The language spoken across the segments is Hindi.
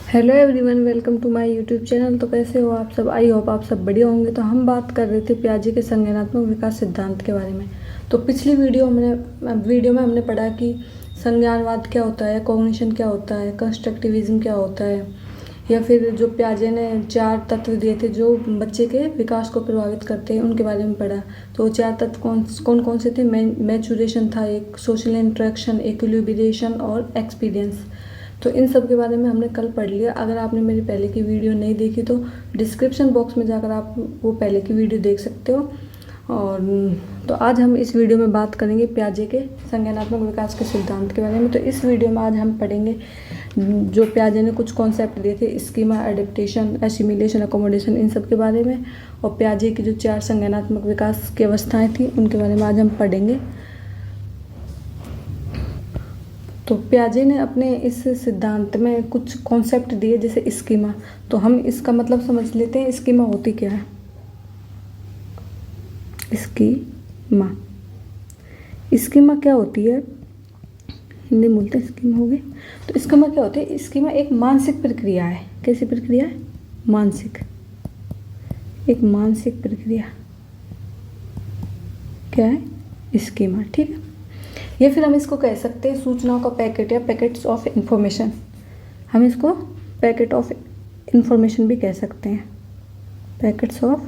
Hello everyone, welcome to my YouTube channel. तो कैसे हो आप सब? आई होप आप सब बढ़िया होंगे। तो हम बात कर रहे थे पियाजे के संज्ञानात्मक विकास सिद्धांत के बारे में। तो पिछली वीडियो में हमने पढ़ा कि संज्ञानवाद क्या होता है, कॉग्निशन क्या होता है, कंस्ट्रक्टिविज्म क्या होता है, या फिर जो पियाजे ने 4 तत्व दिए थे जो बच्चे के विकास को प्रभावित करते हैं, उनके बारे में पढ़ा। तो वो 4 तत्व कौन कौन से थे? मैचुरेशन था एक, सोशल इंटरेक्शन, इक्विलिब्रिएशन और एक्सपीरियंस। तो इन सब के बारे में हमने कल पढ़ लिया। अगर आपने मेरी पहले की वीडियो नहीं देखी तो डिस्क्रिप्शन बॉक्स में जाकर आप वो पहले की वीडियो देख सकते हो। और तो आज हम इस वीडियो में बात करेंगे पियाजे के संज्ञानात्मक विकास के सिद्धांत के बारे में। तो इस वीडियो में आज हम पढ़ेंगे जो पियाजे ने कुछ कॉन्सेप्ट दिए थे, स्कीमा, एडेप्टेशन, एसिमिलेशन, अकोमोडेशन, इन सब के बारे में। और पियाजे की जो 4 संज्ञानात्मक विकास की अवस्थाएँ थी उनके बारे में आज हम पढ़ेंगे। तो पियाजे ने अपने इस सिद्धांत में कुछ कॉन्सेप्ट दिए, जैसे स्कीमा। तो हम इसका मतलब समझ लेते हैं, स्कीमा होती क्या है। स्कीमा क्या होती है, हिंदी में बोलते हैं स्कीमा होगी। तो स्कीमा क्या होती है? स्कीमा एक मानसिक प्रक्रिया है। कैसी प्रक्रिया है? मानसिक, एक मानसिक प्रक्रिया क्या है? स्कीमा, ठीक है। या फिर हम इसको कह सकते हैं सूचनाओं का पैकेट या पैकेट्स ऑफ इंफॉर्मेशन। हम इसको पैकेट ऑफ इंफॉर्मेशन भी कह सकते हैं, पैकेट्स ऑफ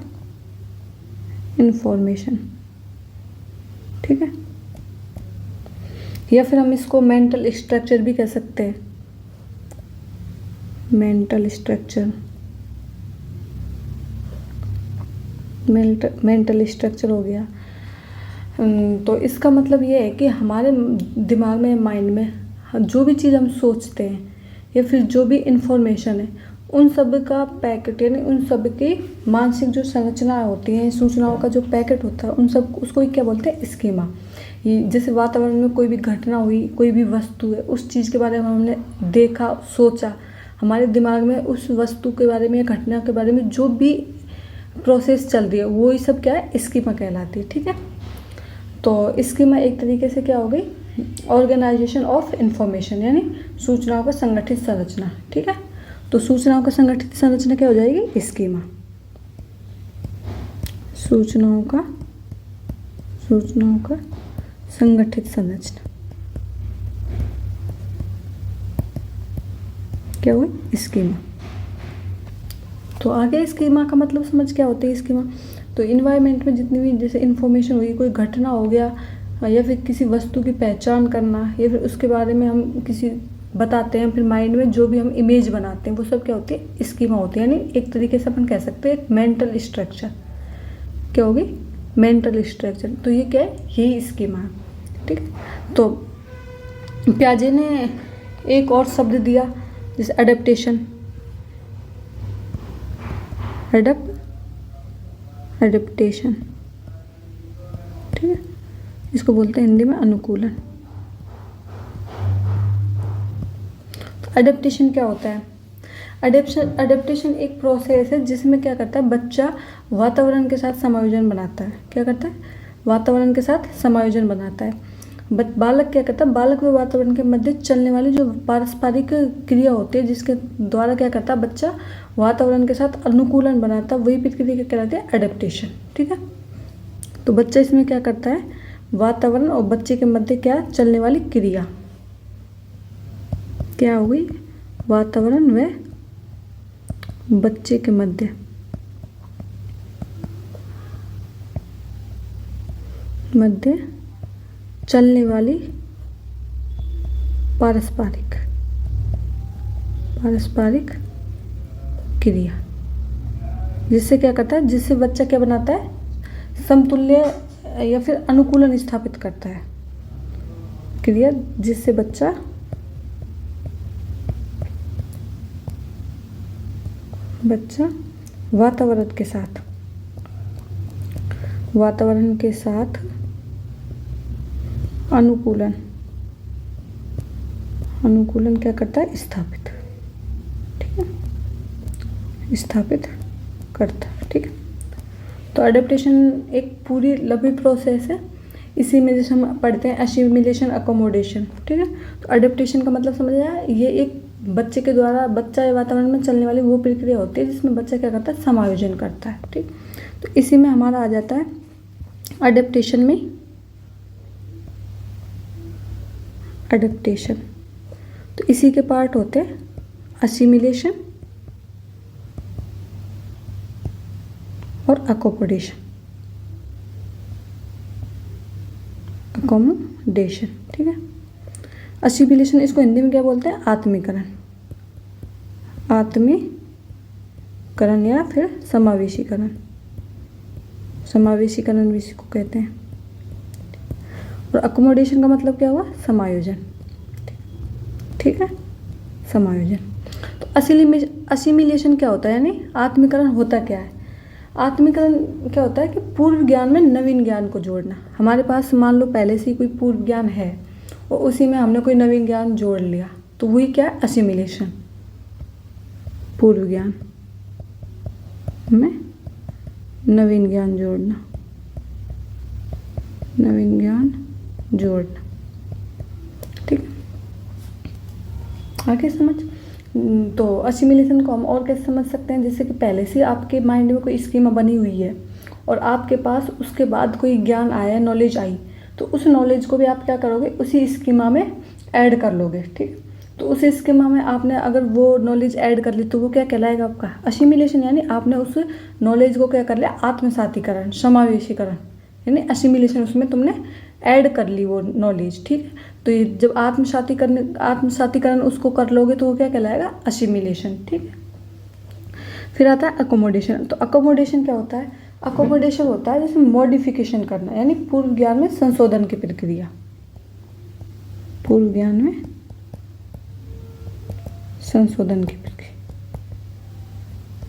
इंफॉर्मेशन, ठीक है। या फिर हम इसको मेंटल स्ट्रक्चर भी कह सकते हैं, मेंटल स्ट्रक्चर, मेंटल स्ट्रक्चर हो गया। तो इसका मतलब ये है कि हमारे दिमाग में, माइंड में जो भी चीज़ हम सोचते हैं या फिर जो भी इंफॉर्मेशन है, उन सब का पैकेट, यानी उन सब की मानसिक जो संरचना होती हैं, सूचनाओं का जो पैकेट होता है, उन सब उसको ही क्या बोलते हैं? स्कीमा। ये जैसे वातावरण में कोई भी घटना हुई, कोई भी वस्तु है, उस चीज़ के बारे में हमने देखा, सोचा, हमारे दिमाग में उस वस्तु के बारे में या घटना के बारे में जो भी प्रोसेस चल रही है, वो ही सब क्या है? स्कीमा कहलाती है, ठीक है। तो स्कीमा एक तरीके से क्या हो गई? ऑर्गेनाइजेशन ऑफ इंफॉर्मेशन, यानी सूचनाओं का संगठित संरचना, ठीक है। तो सूचनाओं का संगठित संरचना क्या हो जाएगी? स्कीमा। सूचनाओं का संगठित संरचना क्या हुई? स्कीमा। तो आगे स्कीमा का मतलब समझ क्या होती है? स्कीमा तो इन्वायरमेंट में जितनी भी जैसे इन्फॉर्मेशन हुई, कोई घटना हो गया, या फिर किसी वस्तु की पहचान करना, या फिर उसके बारे में हम किसी बताते हैं, फिर माइंड में जो भी हम इमेज बनाते हैं, वो सब क्या होती है? स्कीमा होती है। यानी एक तरीके से अपन कह सकते हैं एक मेंटल स्ट्रक्चर। क्या होगी? Mental structure. तो ये क्या है? यही स्कीमा है, ठीक है। तो पियाजे ने एक और शब्द दिया, जैसे एडेप्टेशन, एडेप्टेशन, ठीक है। इसको बोलते हैं हिंदी में अनुकूलन। तो एडेप्टेशन क्या होता है? एडेप्टेशन एक प्रोसेस है जिसमें क्या करता है? बच्चा वातावरण के साथ समायोजन बनाता है। क्या करता है? वातावरण के साथ समायोजन बनाता है। बालक क्या करता है? बालक व वातावरण के मध्य चलने वाली जो पारस्परिक क्रिया होती है, जिसके द्वारा क्या करता है? बच्चा वातावरण के साथ अनुकूलन बनाता है, वही प्रक्रिया क्या कहलाती है? एडेप्टेशन, ठीक है। तो बच्चा इसमें क्या करता है? वातावरण और बच्चे के मध्य क्या चलने वाली क्रिया क्या हो गई? वातावरण व बच्चे के मध्य चलने वाली पारस्परिक क्रिया, जिससे क्या करता है? जिससे बच्चा क्या बनाता है? समतुल्य या फिर अनुकूलन स्थापित करता है क्रिया, जिससे बच्चा वातावरण के साथ अनुकूलन क्या करता है? स्थापित, ठीक है, स्थापित करता है, ठीक है। तो एडेप्टेशन एक पूरी लंबी प्रोसेस है। इसी में जैसे हम पढ़ते हैं एसिमिलेशन, अकोमोडेशन, ठीक है। तो एडेप्टेशन का मतलब समझ आया? ये एक बच्चे के द्वारा बच्चा या वातावरण में चलने वाली वो प्रक्रिया होती है जिसमें बच्चा क्या करता है, समायोजन करता है। ठीक, तो इसी में हमारा आ जाता है अडेप्टेशन में, अडेप्टेशन। तो इसी के पार्ट होते हैं असिमिलेशन और अकोमोडेशन, अकोमोडेशन। ठीक है, असिमिलेशन इसको हिंदी में क्या बोलते हैं, आत्मीकरण, आत्मीकरण या फिर समावेशीकरण, समावेशीकरण भी इसको कहते हैं। और अकोमोडेशन का मतलब क्या हुआ, समायोजन। ठीक है, समायोजन। तो असिमिलेशन क्या होता है, यानी आत्मीकरण होता क्या है। आत्मीकरण क्या होता है कि पूर्व ज्ञान में नवीन ज्ञान को जोड़ना। हमारे पास मान लो पहले से ही कोई पूर्व ज्ञान है और उसी में हमने कोई नवीन ज्ञान जोड़ लिया, तो वही क्या है, असिमिलेशन। पूर्व ज्ञान में नवीन ज्ञान जोड़ना, नवीन ज्ञान जोड़ना। ठीक है, आगे समझ। तो असिमिलेशन को हम और कैसे समझ सकते हैं, जैसे कि पहले से आपके माइंड में कोई स्कीमा बनी हुई है और आपके पास उसके बाद कोई ज्ञान आया, नॉलेज आई, तो उस नॉलेज को भी आप क्या करोगे, उसी स्कीमा में ऐड कर लोगे। ठीक, तो उस स्कीमा में आपने अगर वो नॉलेज ऐड कर ली तो वो क्या कहलाएगा, आपका असिमिलेशन। यानी आपने उस नॉलेज को क्या कर लिया, आत्मसातीकरण, समावेशीकरण, यानी असिमिलेशन, उसमें तुमने ऐड कर ली वो नॉलेज। ठीक है, तो ये जब आत्मसातीकरण उसको कर लोगे तो वो क्या कहलाएगा, असिमिलेशन। ठीक है, फिर आता है अकोमोडेशन। तो अकोमोडेशन क्या होता है, अकोमोडेशन होता है जैसे मॉडिफिकेशन करना, यानी पूर्व ज्ञान में संशोधन की प्रक्रिया, पूर्व ज्ञान में संशोधन की प्रक्रिया,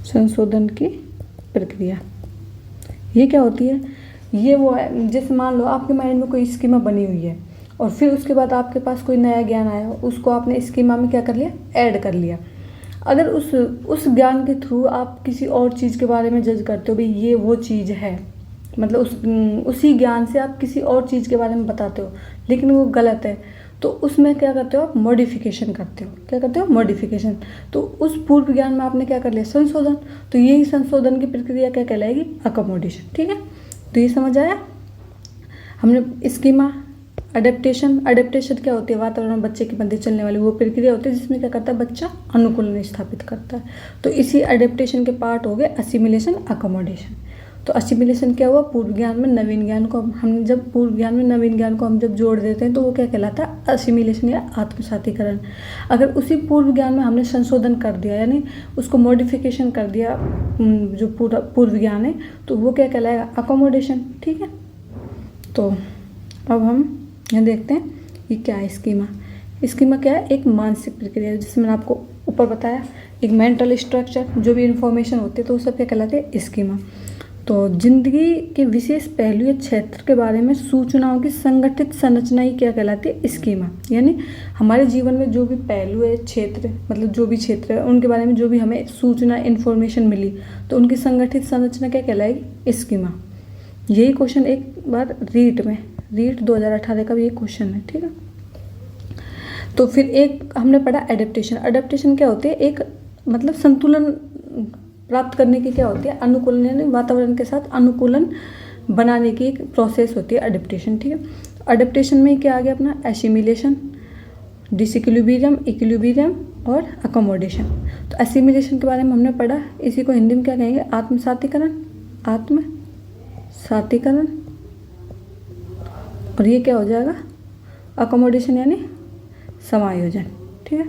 संशोधन की प्रक्रिया। ये क्या होती है, ये वो है जैसे मान लो आपके माइंड में कोई स्कीमा बनी हुई है और फिर उसके बाद आपके पास कोई नया ज्ञान आया, उसको आपने स्कीमा में क्या कर लिया, ऐड कर लिया। अगर उस ज्ञान के थ्रू आप किसी और चीज़ के बारे में जज करते हो, भाई ये वो चीज़ है, मतलब उसी ज्ञान से आप किसी और चीज़ के बारे में बताते हो, लेकिन वो गलत है, तो उसमें क्या करते हो आप, मॉडिफिकेशन करते हो। क्या करते हो, मॉडिफिकेशन। तो उस पूर्व ज्ञान में आपने क्या कर लिया, संशोधन। तो यही संशोधन की प्रक्रिया क्या कहलाएगी, अकोमोडेशन। ठीक है, तो ये समझ आया। हमने स्कीमा, अडेप्टेशन। अडेप्टेशन क्या होती है, वातावरण में बच्चे के मध्य चलने वाली वो प्रक्रिया होती है जिसमें क्या करता है, बच्चा अनुकूलन स्थापित करता है। तो इसी अडेप्टेशन के पार्ट हो गए असिमिलेशन, अकोमोडेशन। तो असिमिलेशन क्या हुआ, पूर्व ज्ञान में नवीन ज्ञान को हम जब पूर्व ज्ञान में नवीन ज्ञान को हम जब जोड़ देते हैं तो वो क्या कहलाता है, असिमिलेशन या आत्मसातीकरण। अगर उसी पूर्व ज्ञान में हमने संशोधन कर दिया, यानी उसको मॉडिफिकेशन कर दिया, जो पूरा पूर्व ज्ञान है, तो वो क्या कहलाएगा, अकोमोडेशन। ठीक है, तो अब हम यहाँ देखते हैं ये क्या है, स्कीमा। स्कीमा क्या है, एक मानसिक प्रक्रिया है, जिसमें मैंने आपको ऊपर बताया, एक मेंटल स्ट्रक्चर, जो भी इंफॉर्मेशन होती है तो वो सब क्या कहलाते हैं, स्कीमा। तो जिंदगी के विशेष पहलू या क्षेत्र के बारे में सूचनाओं की संगठित संरचना ही क्या कहलाती है, स्कीमा। यानी हमारे जीवन में जो भी पहलू है, क्षेत्र, मतलब जो भी क्षेत्र है, उनके बारे में जो भी हमें सूचना, इन्फॉर्मेशन मिली, तो उनकी संगठित संरचना क्या कहलाएगी, स्कीमा। यही क्वेश्चन एक बार रीट 2018 का भी एक क्वेश्चन है। ठीक है, तो फिर एक हमने पढ़ा एडेप्टेशन। एडेप्टेशन क्या होती है, एक मतलब संतुलन प्राप्त करने की क्या होती है, अनुकूलन, यानी वातावरण के साथ अनुकूलन बनाने की एक प्रोसेस होती है एडेप्टेशन। ठीक है, एडेप्टेशन में क्या आ गया अपना, एसिमिलेशन, डिसइक्विलिब्रियम, इक्विलिब्रियम और अकोमोडेशन। तो एसिमिलेशन के बारे में हमने पढ़ा, इसी को हिंदी में क्या कहेंगे, आत्मसातीकरण, आत्मसातीकरण। और ये क्या हो जाएगा, अकोमोडेशन यानी समायोजन। ठीक है,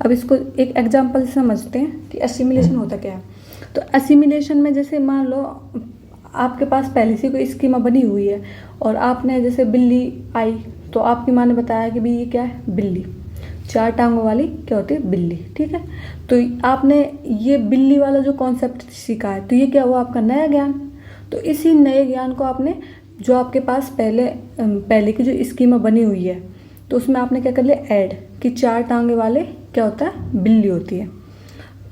अब इसको एक एग्जांपल से समझते हैं कि एसिमिलेशन होता क्या है। तो एसिमिलेशन में जैसे मान लो आपके पास पहले से कोई स्कीमा बनी हुई है और आपने जैसे बिल्ली आई, तो आपकी माँ ने बताया कि भाई ये क्या है, बिल्ली, 4 टांगों वाली क्या होती है, बिल्ली। ठीक है, तो आपने ये बिल्ली वाला जो कॉन्सेप्ट सीखा है, तो ये क्या हुआ, आपका नया ज्ञान। तो इसी नए ज्ञान को आपने, जो आपके पास पहले की जो स्कीमा बनी हुई है, तो उसमें आपने क्या कर लिया, ऐड, कि 4 टांगे वाले क्या होता है, बिल्ली होती है।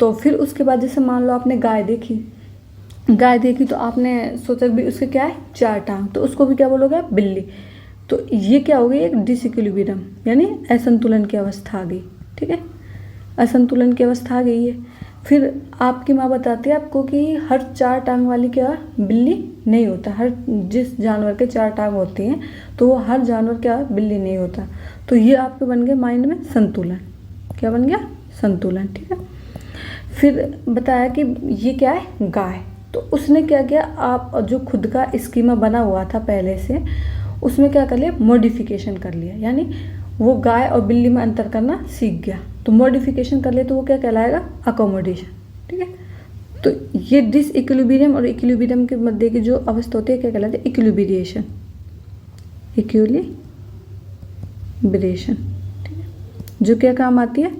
तो फिर उसके बाद जैसे मान लो आपने गाय देखी तो आपने सोचा भी उसके क्या है, 4 टांग, तो उसको भी क्या बोलोगे, बिल्ली। तो ये क्या हो गई, एक डिसइक्विलिब्रियम, यानी असंतुलन की अवस्था आ गई। ठीक है, असंतुलन की अवस्था आ गई है। फिर आपकी माँ बताती है आपको कि हर 4 टांग वाली क्या बिल्ली नहीं होता, हर जिस जानवर के 4 टांग होती हैं तो वो हर जानवर क्या बिल्ली नहीं होता। तो ये आपके बन गए माइंड में संतुलन। क्या बन गया? संतुलन। ठीक है। फिर बताया कि ये क्या है? गाय। तो उसने क्या किया, आप जो खुद का स्कीमा बना हुआ था पहले से, उसमें क्या कर लिया? मॉडिफिकेशन कर लिया। यानी वो गाय और बिल्ली में अंतर करना सीख गया। तो मॉडिफिकेशन कर ले तो वो क्या कहलाएगा? अकोमोडेशन। ठीक है। तो ये डिसइक्विलिब्रियम और इक्विलिब्रियम के मध्य की जो अवस्था होती है क्या कहलाती है? इक्विलिब्रिएशन। इक्विलिब्रिएशन। ठीक है। जो क्या काम आती है?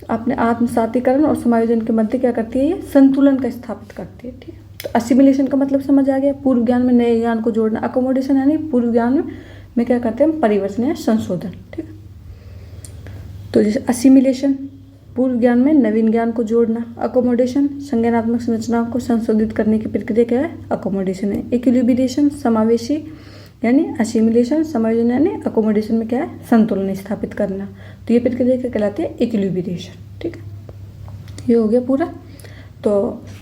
अपने आत्मसातीकरण और समायोजन के मध्य क्या करती है? ये संतुलन का स्थापित करती है। ठीक है। तो असिमिलेशन का मतलब समझ आ गया, पूर्व ज्ञान में नए ज्ञान को जोड़ना। अकोमोडेशन यानी पूर्व ज्ञान में क्या करते हैं? परिवर्तन या संशोधन। ठीक है। तो जैसे असिमिलेशन पूर्व ज्ञान में नवीन ज्ञान को जोड़ना, अकोमोडेशन संज्ञानात्मक संरचनाओं को संशोधित करने की प्रक्रिया क्या है? अकोमोडेशन है। इक्विलिब्रिएशन समावेशी यानी असिमिलेशन, समायोजन यानी अकोमोडेशन में क्या है? संतुलन स्थापित करना। तो ये प्रक्रिया क्या कहलाती है? इक्विलिब्रिएशन। ठीक है। ये हो गया पूरा। तो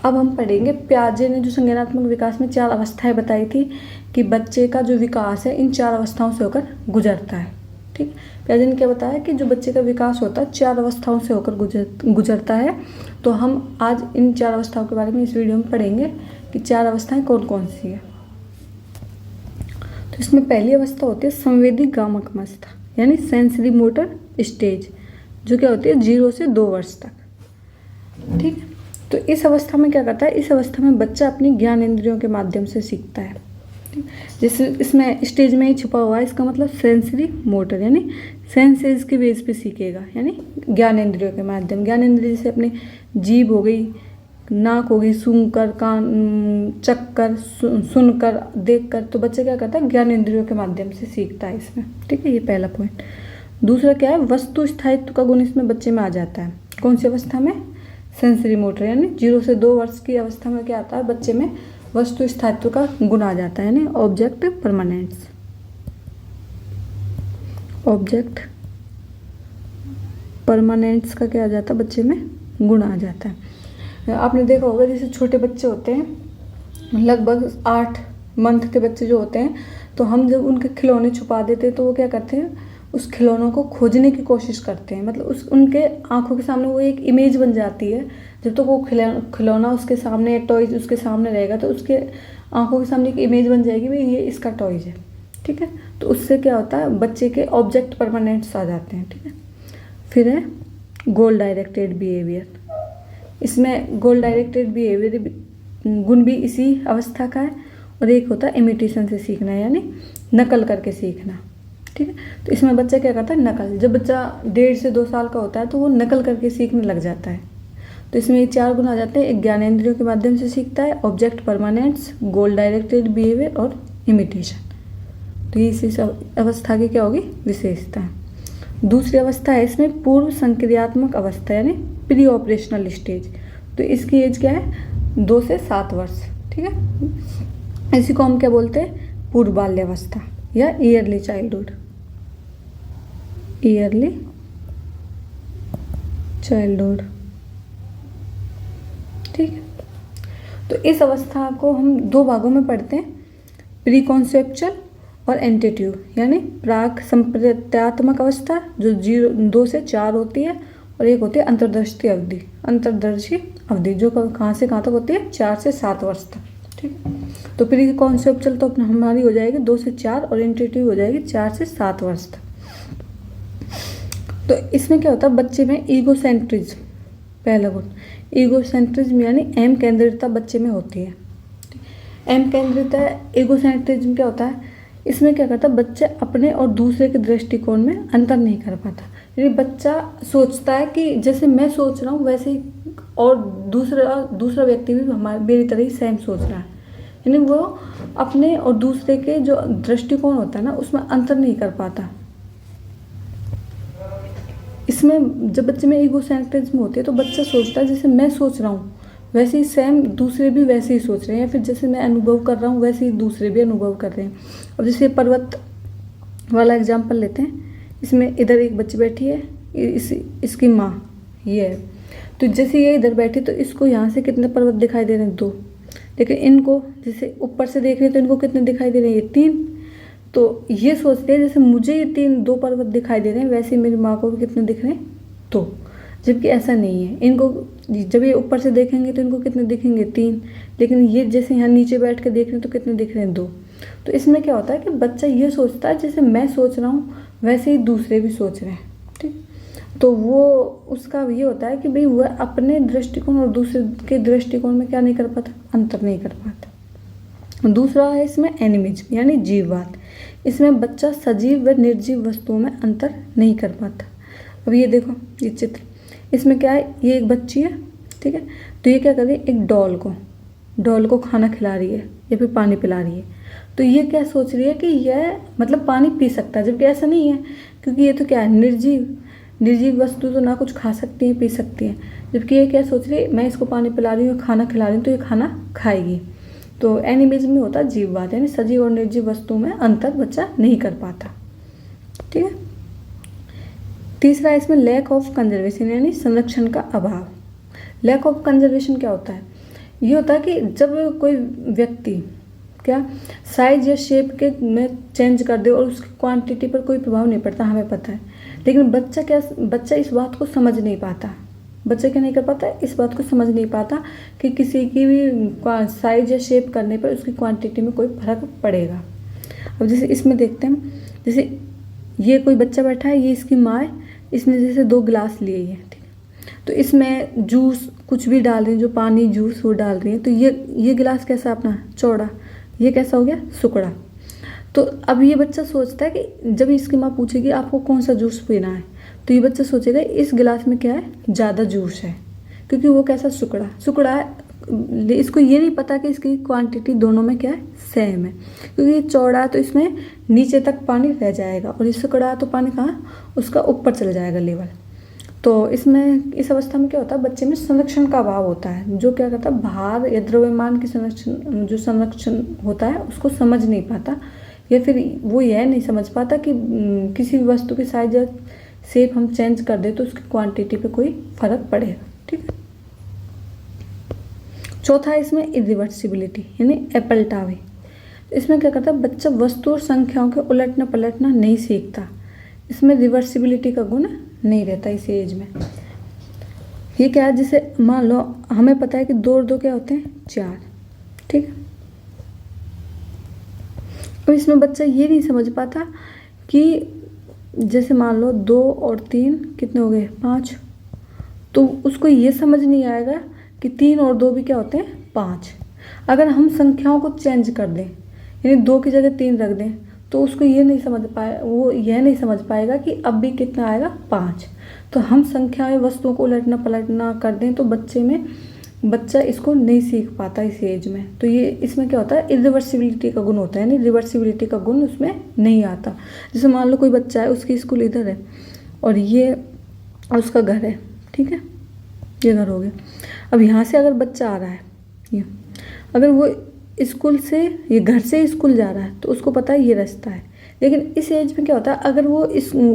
अब हम पढ़ेंगे, पियाजे ने जो संज्ञानात्मक विकास में 4 अवस्थाएं बताई थी कि बच्चे का जो विकास है इन 4 अवस्थाओं से होकर गुजरता है। ठीक। पियाजे ने क्या बताया कि जो बच्चे का विकास होता है 4 अवस्थाओं से होकर गुजरता है। तो हम आज इन 4 अवस्थाओं के बारे में इस वीडियो में पढ़ेंगे कि 4 अवस्थाएं कौन कौन सी है। तो इसमें पहली अवस्था होती है संवेदी गामक अवस्था यानी सेंसरी मोटर स्टेज, जो क्या होती है 0 से 2 वर्ष तक। ठीक है। तो इस अवस्था में क्या करता है? इस अवस्था में बच्चा अपनी ज्ञान इंद्रियों के माध्यम से सीखता है। जैसे इसमें स्टेज में ही छुपा हुआ है, इसका मतलब सेंसरी मोटर यानी सेंसेस के बेस पे सीखेगा, यानी ज्ञान इंद्रियों के माध्यम। ज्ञान इंद्रिय जैसे अपनी जीभ हो गई, नाक हो गई, सूंघकर, कान, चखकर, सुनकर, देखकर। तो बच्चा क्या करता है? ज्ञान इंद्रियों के माध्यम से सीखता है इसमें। ठीक है। ये पहला पॉइंट। दूसरा क्या है? वस्तु स्थायित्व का गुण इसमें बच्चे में आ जाता है। कौन सी अवस्था में? सेंसरी मोटर यानी 0 से 2 वर्ष की अवस्था में क्या आता है? बच्चे में वस्तु स्थायित्व का गुण आ जाता है, यानी ऑब्जेक्ट परमानेंस। ऑब्जेक्ट परमानेंस का क्या आ जाता है? बच्चे में गुण आ जाता है। आपने देखा होगा जैसे छोटे बच्चे होते हैं, लगभग 8 मंथ के बच्चे जो होते हैं, तो हम जब उनके खिलौने छुपा देते हैं तो वो क्या करते हैं? उस खिलौनों को खोजने की कोशिश करते हैं। मतलब उनके आंखों के सामने वो एक इमेज बन जाती है। जब तक तो वो खिलौना उसके सामने, टॉयज उसके सामने रहेगा तो उसके आंखों के सामने एक इमेज बन जाएगी, भाई ये इसका टॉयज है। ठीक है। तो उससे क्या होता है? बच्चे के ऑब्जेक्ट परमानेंट्स आ जाते हैं। ठीक है। फिर है गोल डायरेक्टेड बिहेवियर। इसमें गोल डायरेक्टेड बिहेवियर गुण भी इसी अवस्था का है। और एक होता है इमिटेशन से सीखना, यानी नकल करके सीखना। ठीक है। तो इसमें बच्चा क्या करता है? नकल। जब बच्चा 1.5 से 2 साल का होता है तो वो नकल करके सीखने लग जाता है। तो इसमें ये 4 गुण आ जाते हैं। एक ज्ञानेंद्रियों के माध्यम से सीखता है, ऑब्जेक्ट परमानेंट्स, गोल डायरेक्टेड बिहेवियर और इमिटेशन। तो ये इस अवस्था की क्या होगी? विशेषता है। दूसरी अवस्था है इसमें पूर्व संक्रियात्मक अवस्था यानी प्री ऑपरेशनल स्टेज। तो इसकी एज क्या है? 2 से 7 वर्ष। ठीक है। इसी को हम क्या बोलते हैं? पूर्व बाल्यावस्था या ईयरली चाइल्डहुड। Yearly childhood. ठीक है। तो इस अवस्था को हम 2 भागों में पढ़ते हैं, प्री कॉन्सेप्चुअल और एंटेटिव, यानी प्राक संप्रत्यात्मक अवस्था जो 2 से 4 होती है, और एक होती है अंतर्दर्शी अवधि। अंतर्दर्शी अवधि जो कहाँ से कहाँ तक होती है? 4 से 7 वर्ष तक। ठीक है। तो प्री कॉन्सेप्चुअल तो हमारी हो जाएगी 2 से 4 और एंटेटिव हो जाएगी 4 से 7 वर्ष तक। तो इसमें क्या होता है? बच्चे में ईगोसेंट्रिज्म, पहला गुण ईगोसेंट्रिज्म यानी अहम केंद्रितता बच्चे में होती है। अहम केंद्रितता, ईगोसेंट्रिज्म क्या होता है? इसमें क्या करता है? बच्चा अपने और दूसरे के दृष्टिकोण में अंतर नहीं कर पाता। यानी बच्चा सोचता है कि जैसे मैं सोच रहा हूँ वैसे ही और दूसरा व्यक्ति भी मेरी तरह ही सेम सोच रहा है। यानी वो अपने और दूसरे के जो दृष्टिकोण होता है ना, उसमें अंतर नहीं कर पाता। इसमें जब बच्चे में ईगोसेंट्रिज्म होती है तो बच्चा सोचता है जैसे मैं सोच रहा हूँ वैसे ही सेम दूसरे भी वैसे ही सोच रहे हैं, या फिर जैसे मैं अनुभव कर रहा हूँ वैसे ही दूसरे भी अनुभव कर रहे हैं। अब जैसे पर्वत वाला एग्जाम्पल लेते हैं। इसमें इधर एक बच्ची बैठी है, इसकी माँ ये है। तो जैसे ये इधर बैठी तो इसको यहाँ से कितने पर्वत दिखाई दे रहे हैं, 2। लेकिन इनको जैसे ऊपर से देख रहे हैं तो इनको कितने दिखाई दे रहे हैं, ये 3। तो ये सोचते हैं जैसे मुझे ये 2 पर्वत दिखाई दे रहे हैं वैसे मेरी माँ को भी कितने दिख रहे हैं, 2। जबकि ऐसा नहीं है, इनको जब ये ऊपर से देखेंगे तो इनको कितने दिखेंगे, 3। लेकिन ये जैसे यहाँ नीचे बैठ के देख रहे हैं तो कितने दिख रहे हैं, 2। तो इसमें क्या होता है कि बच्चा ये सोचता है जैसे मैं सोच रहा हूँ वैसे ही दूसरे भी सोच रहे हैं, ठीक। तो वो उसका ये होता है कि भाई वह अपने दृष्टिकोण और दूसरे के दृष्टिकोण में क्या नहीं कर पाता, अंतर नहीं कर पाता। दूसरा है इसमें एनिमिज्म यानी जीववाद। इसमें बच्चा सजीव व निर्जीव वस्तुओं में अंतर नहीं कर पाता। अब ये देखो ये चित्र, इसमें क्या है, ये एक बच्ची है, ठीक है। तो ये क्या कर रही है, एक डॉल को खाना खिला रही है या फिर पानी पिला रही है। तो ये क्या सोच रही है कि यह मतलब पानी पी सकता है, जबकि ऐसा नहीं है, क्योंकि ये तो क्या है, निर्जीव वस्तु तो ना कुछ खा सकती है पी सकती है। जबकि ये क्या सोच रही है, मैं इसको पानी पिला रही हूँ, खाना खिला रही हूँ तो ये खाना खाएगी। तो एनिमिज्म में होता है जीववाद, यानी सजीव और निर्जीव वस्तुओं में अंतर बच्चा नहीं कर पाता, ठीक है। तीसरा इसमें लैक ऑफ कंजर्वेशन यानी संरक्षण का अभाव। लैक ऑफ कंजर्वेशन क्या होता है, ये होता है कि जब कोई व्यक्ति क्या साइज या शेप के में चेंज कर दे और उसकी क्वांटिटी पर कोई प्रभाव नहीं पड़ता, हमें पता है। लेकिन बच्चा इस बात को समझ नहीं पाता। बच्चा क्या नहीं कर पाता, इस बात को समझ नहीं पाता कि किसी की भी साइज या शेप करने पर उसकी क्वांटिटी में कोई फर्क पड़ेगा। अब जैसे इसमें देखते हैं, जैसे ये कोई बच्चा बैठा है, ये इसकी माँ है, इसने जैसे 2 गिलास लिए हैं, ठीक है। तो इसमें जूस कुछ भी डाल रही है, जो पानी जूस वो डाल रही है। तो ये गिलास कैसा अपना चौड़ा, ये कैसा हो गया सुकड़ा। तो अब ये बच्चा सोचता है कि जब इसकी माँ पूछेगी आपको कौन सा जूस पीना है, तो ये बच्चा सोचेगा इस गिलास में क्या है, ज़्यादा जूस है, क्योंकि वो कैसा सुकड़ा है। इसको ये नहीं पता कि इसकी क्वांटिटी दोनों में क्या है, सेम है। क्योंकि ये चौड़ा है तो इसमें नीचे तक पानी रह जाएगा, और ये सुकड़ा है तो पानी कहाँ, उसका ऊपर चला जाएगा लेवल। तो इसमें इस अवस्था में क्या होता है, बच्चे में संरक्षण का अभाव होता है, जो क्या करता है, भार या द्रव्यमान की संरक्षण होता है उसको समझ नहीं पाता, या फिर वो यह नहीं समझ पाता कि किसी भी वस्तु की साइज या शेप हम चेंज कर दे तो उसकी क्वांटिटी पे कोई फर्क पड़ेगा, ठीक है। चौथा है इसमें इरिवर्सिबिलिटी यानी अपलटावे। इसमें क्या करता है, बच्चा वस्तु और संख्याओं के उलटना पलटना नहीं सीखता। इसमें रिवर्सिबिलिटी का गुण नहीं रहता इस एज में। ये क्या है, जैसे मान लो हमें पता है कि 2 और 2 क्या होते हैं, 4, ठीक है। अब इसमें बच्चा ये नहीं समझ पाता कि जैसे मान लो 2 और 3 कितने हो गए, 5। तो उसको ये समझ नहीं आएगा कि 3 और 2 भी क्या होते हैं, 5। अगर हम संख्याओं को चेंज कर दें, यानी 2 की जगह 3 रख दें, तो उसको ये नहीं समझ पाए, वो यह नहीं समझ पाएगा कि अब भी कितना आएगा, 5। तो हम संख्याएं वस्तुओं को उलटना पलटना कर दें तो बच्चा इसको नहीं सीख पाता इस एज में। तो ये इसमें क्या होता है, इरिवर्सिबिलिटी का गुण होता है, यानी रिवर्सिबिलिटी का गुण उसमें नहीं आता। जैसे मान लो कोई बच्चा है, उसकी स्कूल इधर है और ये उसका घर है, ठीक है, ये घर हो गया। अब यहाँ से अगर बच्चा आ रहा है, ये अगर वो स्कूल से, ये घर से स्कूल जा रहा है तो उसको पता है ये रास्ता है। लेकिन इस एज में क्या होता है, अगर वो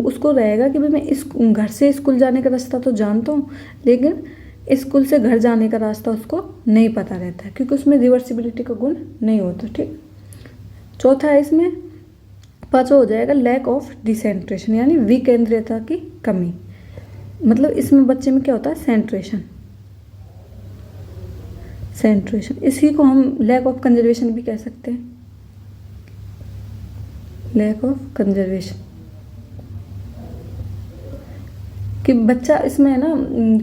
उसको रहेगा कि भाई मैं इस घर से स्कूल जाने का रास्ता तो जानता हूँ, लेकिन स्कूल से घर जाने का रास्ता उसको नहीं पता रहता है, क्योंकि उसमें रिवर्सिबिलिटी का गुण नहीं होता, ठीक। चौथा है इसमें, 5वां हो जाएगा लैक ऑफ डिसेंट्रेशन यानी विकेंद्रीयता की कमी। मतलब इसमें बच्चे में क्या होता है, सेंट्रेशन। इसी को हम लैक ऑफ कंजर्वेशन भी कह सकते हैं, लैक ऑफ कंजर्वेशन। कि बच्चा इसमें है ना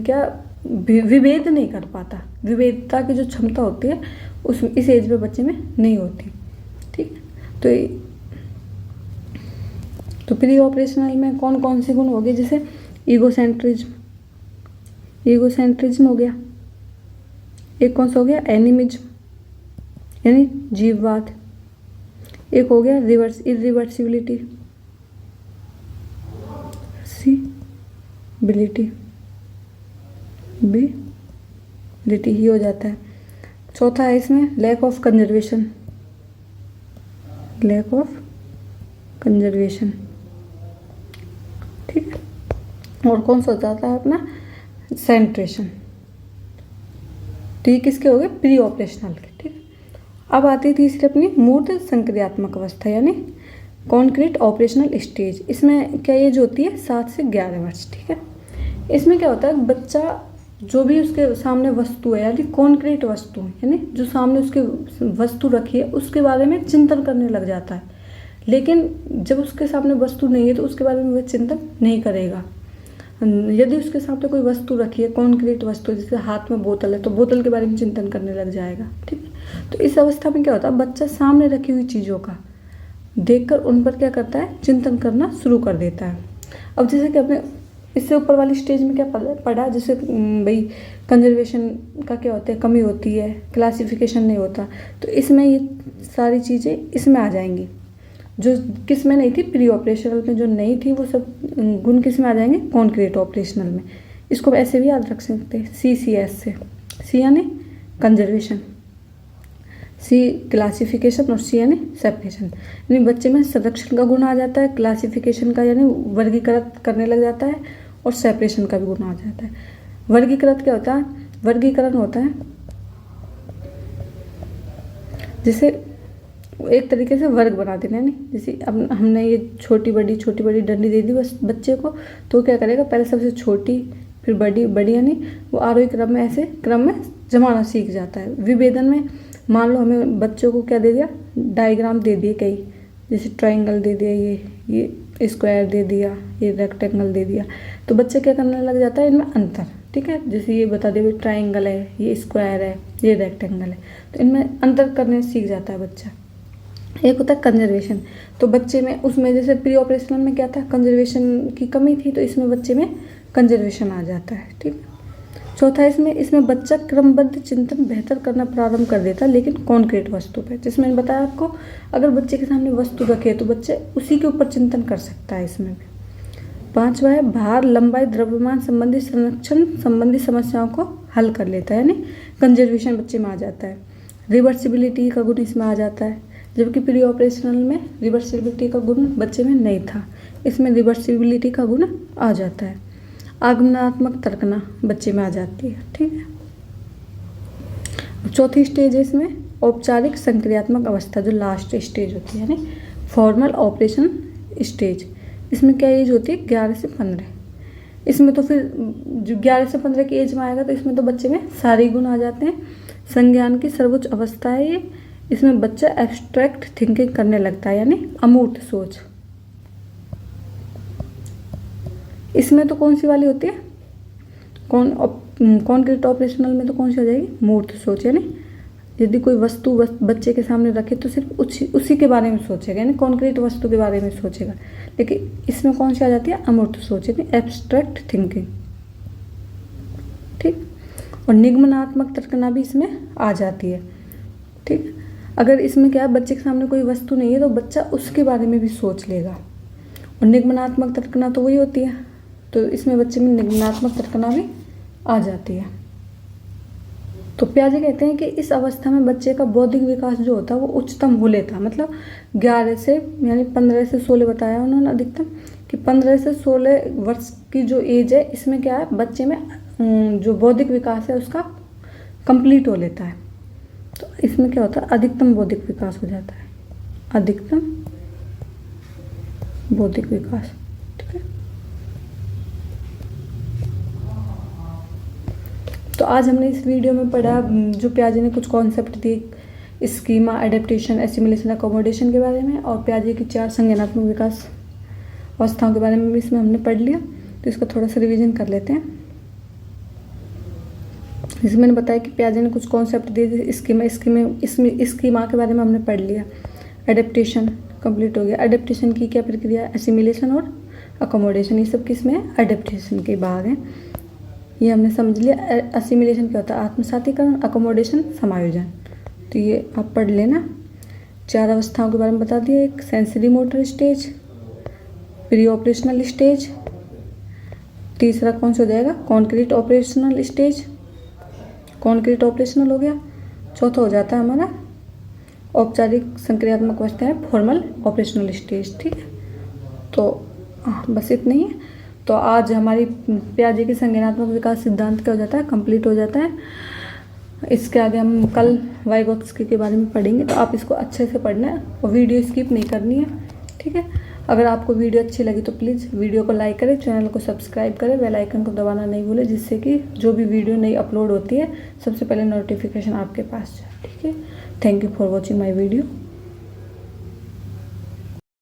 क्या विभेद नहीं कर पाता, विवेकता की जो क्षमता होती है उस इस एज में बच्चे में नहीं होती, ठीक है। तो प्री ऑपरेशनल में कौन कौन से गुण हो गए, जैसे ईगोसेंट्रिज्म हो गया, एक कौन सा हो गया, एनिमिज्म यानी जीववाद, एक हो गया इरिवर्सिबिलिटी ही हो जाता है। चौथा है इसमें लैक ऑफ कंजर्वेशन, ठीक है। और कौन सा हो जाता है अपना सेंट्रेशन। तो ये किसके हो गए? प्री ऑपरेशनल के। ठीक है, अब आती है तीसरी अपनी मूर्त संक्रियात्मक अवस्था यानी कॉन्क्रीट ऑपरेशनल स्टेज। इसमें क्या एज होती है? 7 से 11 वर्ष। ठीक है, इसमें क्या होता है, बच्चा जो भी उसके सामने वस्तु है यानी कॉन्क्रीट वस्तु यानी जो सामने उसके वस्तु रखी है उसके बारे में चिंतन करने लग जाता है। लेकिन जब उसके सामने वस्तु नहीं है तो उसके बारे में वह चिंतन नहीं करेगा। यदि उसके सामने कोई वस्तु रखी है, कॉन्क्रीट वस्तु, जैसे हाथ में बोतल है तो बोतल के बारे में चिंतन करने लग जाएगा। ठीक है, तो इस अवस्था में क्या होता है, बच्चा सामने रखी हुई चीज़ों का देखकर उन पर क्या करता है? चिंतन करना शुरू कर देता है। अब जैसे कि अपने इससे ऊपर वाली स्टेज में क्या पढ़ा, जैसे भाई कंजर्वेशन का क्या होता है? कमी होती है, क्लासिफिकेशन नहीं होता। तो इसमें ये सारी चीज़ें इसमें आ जाएंगी। जो किस में नहीं थी? प्री ऑपरेशनल में जो नहीं थी वो सब गुण किस में आ जाएंगे? कॉन्क्रीट ऑपरेशनल में। इसको ऐसे भी याद रख सकते हैं CCS से। सी यानी कंजर्वेशन, सी क्लासिफिकेशन और सी यानी सेपरेशन। यानी बच्चे में संरक्षण का गुण आ जाता है, क्लासिफिकेशन का यानी वर्गीकृत करने लग जाता है और सेपरेशन का भी गुण आ जाता है। वर्गीकृत क्या होता है? वर्गीकरण होता है जैसे एक तरीके से वर्ग बना देना है। नहीं, जैसे अब हमने ये छोटी बड़ी डंडी दे दी बस बच्चे को, तो क्या करेगा? पहले सबसे छोटी फिर बड़ी यानी वो आरोही क्रम में ऐसे क्रम में जमाना सीख जाता है। विभेदन में मान लो हमें बच्चों को क्या दे दिया? डायग्राम दे दिए कई, जैसे ट्रायंगल दे दिया, ये स्क्वायर दे दिया, ये रेक्टेंगल दे दिया, तो बच्चे क्या करने लग जाता है? इनमें अंतर। ठीक है, जैसे ये बता दे ट्रायंगल है, ये स्क्वायर है, ये रेक्टेंगल है, तो इनमें अंतर करने सीख जाता है बच्चा। एक होता है कंजर्वेशन। तो बच्चे में उसमें जैसे प्री ऑपरेशनल में क्या था? कंजर्वेशन की कमी थी, तो इसमें बच्चे में कंजर्वेशन आ जाता है। ठीक है, चौथा इसमें बच्चा क्रमबद्ध चिंतन बेहतर करना प्रारंभ कर देता है, लेकिन कॉन्क्रीट वस्तु पे। जिसमें मैंने बताया आपको, अगर बच्चे के सामने वस्तु रखे तो बच्चे उसी के ऊपर चिंतन कर सकता है। इसमें भी पांचवा है भार, लंबाई, द्रव्यमान संबंधी, संरक्षण संबंधी समस्याओं को हल कर लेता है, यानी कंजर्वेशन बच्चे में आ जाता है। रिवर्सिबिलिटी का गुण इसमें आ जाता है, जबकि प्री ऑपरेशनल में रिवर्सिबिलिटी का गुण बच्चे में नहीं था, इसमें रिवर्सिबिलिटी का गुण आ जाता है। आगमनात्मक तर्कना बच्चे में आ जाती है। ठीक है, चौथी स्टेज है इसमें औपचारिक संक्रियात्मक अवस्था, जो लास्ट स्टेज होती है, यानी फॉर्मल ऑपरेशन स्टेज। इसमें क्या एज होती है? 11 से 15। इसमें तो फिर जो 11 से 15 की एज में आएगा तो इसमें तो बच्चे में सारे गुण आ जाते हैं। संज्ञान की सर्वोच्च अवस्था है ये। इसमें बच्चा एब्स्ट्रैक्ट थिंकिंग करने लगता है, यानी अमूर्त सोच। इसमें तो कौन सी वाली होती है? कॉन्क्रीट ऑपरेशनल में तो कौन सी हो जाएगी? मूर्त सोच। यानी यदि कोई वस्तु बच्चे के सामने रखे तो सिर्फ उसी के बारे में सोचेगा, यानी कॉन्क्रीट वस्तु के बारे में सोचेगा। लेकिन इसमें कौन सी आ जाती है? अमूर्त सोच, यानी एब्स्ट्रैक्ट थिंकिंग। ठीक, और निगमनात्मक तर्कना भी इसमें आ जाती है। ठीक, अगर इसमें क्या है, बच्चे के सामने कोई वस्तु नहीं है तो बच्चा उसके बारे में भी सोच लेगा। और निगमनात्मक तर्कना तो वही होती है, तो इसमें बच्चे में निगमनात्मक तर्कना भी आ जाती है। तो पियाजे कहते हैं कि इस अवस्था में बच्चे का बौद्धिक विकास जो होता है वो उच्चतम हो लेता है। मतलब 11 से यानी 15 से 16 बताया उन्होंने अधिकतम, कि 15 से 16 वर्ष की जो एज है इसमें क्या है, बच्चे में जो बौद्धिक विकास है उसका कंप्लीट हो लेता है। तो इसमें क्या होता है? अधिकतम बौद्धिक विकास हो जाता है, अधिकतम बौद्धिक विकास। ठीक है, तो आज हमने इस वीडियो में पढ़ा जो पियाजे ने कुछ कॉन्सेप्ट दिए स्कीमा, एडेप्टेशन, एसिमिलेशन, अकोमोडेशन के बारे में, और पियाजे की 4 संज्ञानात्मक विकास अवस्थाओं के बारे में भी इसमें हमने पढ़ लिया। तो इसका थोड़ा सा रिवीजन कर लेते हैं। इसमें मैंने बताया कि पियाजे ने कुछ कॉन्सेप्ट दिए स्कीमा के बारे में हमने पढ़ लिया। एडेप्टेशन कंप्लीट हो गया। एडेप्टेशन की क्या प्रक्रिया? एसिमिलेशन और अकोमोडेशन, ये सब किस में है? एडेप्टेशन के भाग हैं, ये हमने समझ लिया। एसिमिलेशन क्या होता है? आत्मसातीकरण। अकोमोडेशन समायोजन। तो ये आप पढ़ लेना। 4 अवस्थाओं के बारे में बता दिया। एक sensory motor stage, pre operational stage, तीसरा कौन सा हो जाएगा? Concrete operational stage, concrete operational हो गया। चौथा हो जाता है हमारा औपचारिक संक्रियात्मक अवस्था है, फॉर्मल ऑपरेशनल स्टेज। ठीक है, तो बस इतना ही है। तो आज हमारी पियाजे की संज्ञानात्मक विकास सिद्धांत क्या हो जाता है, कंप्लीट हो जाता है। इसके आगे हम कल वाइगोत्स्की के बारे में पढ़ेंगे, तो आप इसको अच्छे से पढ़ना है और वीडियो स्किप नहीं करनी है, ठीक है। अगर आपको वीडियो अच्छी लगी तो प्लीज़ वीडियो को लाइक करें, चैनल को सब्सक्राइब करें, बेल आइकन को दबाना नहीं भूलें, जिससे कि जो भी वीडियो नई अपलोड होती है सबसे पहले नोटिफिकेशन आपके पास जाए, ठीक है। Thank you for watching my video.